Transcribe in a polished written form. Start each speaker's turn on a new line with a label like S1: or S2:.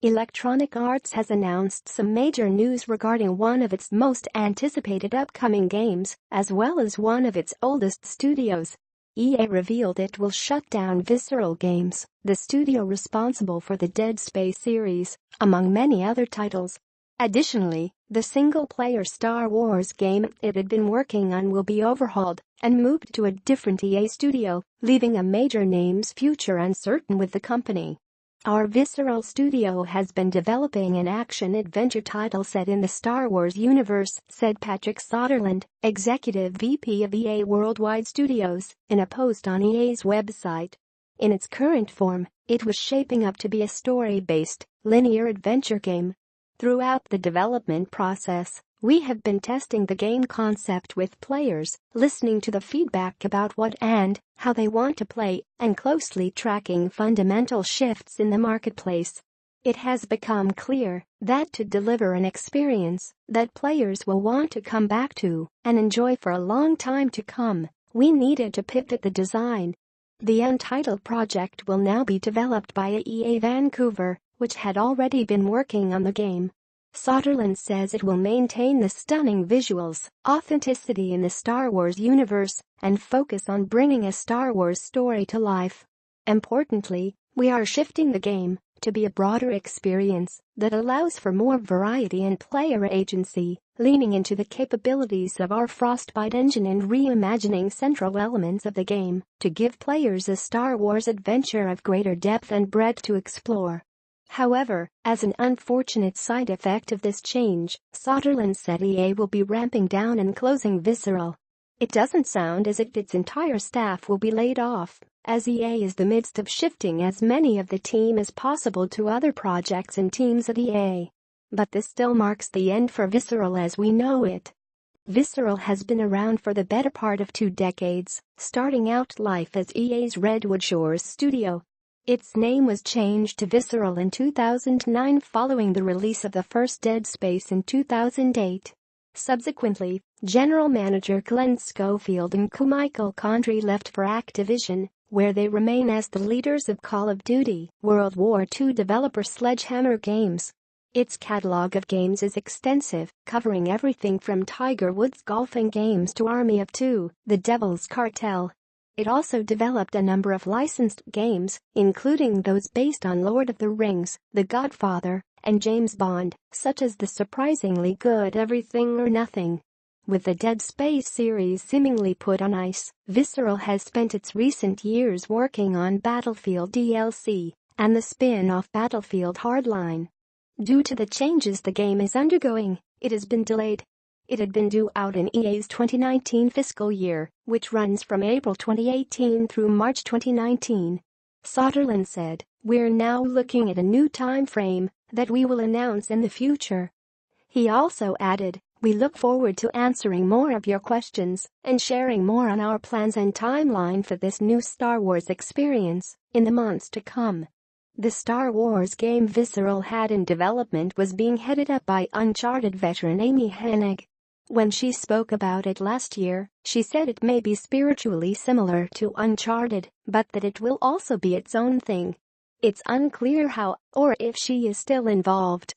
S1: Electronic Arts has announced some major news regarding one of its most anticipated upcoming games, as well as one of its oldest studios. EA revealed it will shut down Visceral Games, the studio responsible for the Dead Space series, among many other titles. Additionally, the single-player Star Wars game it had been working on will be overhauled and moved to a different EA studio, leaving a major name's future uncertain with the company. Our Visceral studio has been developing an action-adventure title set in the Star Wars universe, said Patrick Soderlund, Executive VP of EA Worldwide Studios, in a post on EA's website. In its current form, it was shaping up to be a story-based, linear adventure game. Throughout the development process, we have been testing the game concept with players, listening to the feedback about what and how they want to play, and closely tracking fundamental shifts in the marketplace. It has become clear that to deliver an experience that players will want to come back to and enjoy for a long time to come, we needed to pivot the design. The Untitled project will now be developed by EA Vancouver, which had already been working on the game. Soderlund says it will maintain the stunning visuals, authenticity in the Star Wars universe, and focus on bringing a Star Wars story to life. Importantly, we are shifting the game to be a broader experience that allows for more variety and player agency, leaning into the capabilities of our Frostbite engine and reimagining central elements of the game to give players a Star Wars adventure of greater depth and breadth to explore. However, as an unfortunate side effect of this change, Soderlund said EA will be ramping down and closing Visceral. It doesn't sound as if its entire staff will be laid off, as EA is the midst of shifting as many of the team as possible to other projects and teams at EA. But this still marks the end for Visceral as we know it. Visceral has been around for the better part of 2 decades, starting out life as EA's Redwood Shores studio. Its name was changed to Visceral in 2009 following the release of the first Dead Space in 2008. Subsequently, General Manager Glenn Schofield and Michael Condrey left for Activision, where they remain as the leaders of Call of Duty World War II developer Sledgehammer Games. Its catalog of games is extensive, covering everything from Tiger Woods golfing games to Army of Two, The Devil's Cartel. It also developed a number of licensed games, including those based on Lord of the Rings, The Godfather, and James Bond, such as the surprisingly good Everything or Nothing. With the Dead Space series seemingly put on ice, Visceral has spent its recent years working on Battlefield DLC and the spin-off Battlefield Hardline. Due to the changes the game is undergoing, it has been delayed. It had been due out in EA's 2019 fiscal year, which runs from April 2018 through March 2019. Soderlund said, "We're now looking at a new time frame that we will announce in the future." He also added, "We look forward to answering more of your questions and sharing more on our plans and timeline for this new Star Wars experience in the months to come." The Star Wars game Visceral had in development was being headed up by Uncharted veteran Amy Hennig. When she spoke about it last year, she said it may be spiritually similar to Uncharted, but that it will also be its own thing. It's unclear how or if she is still involved,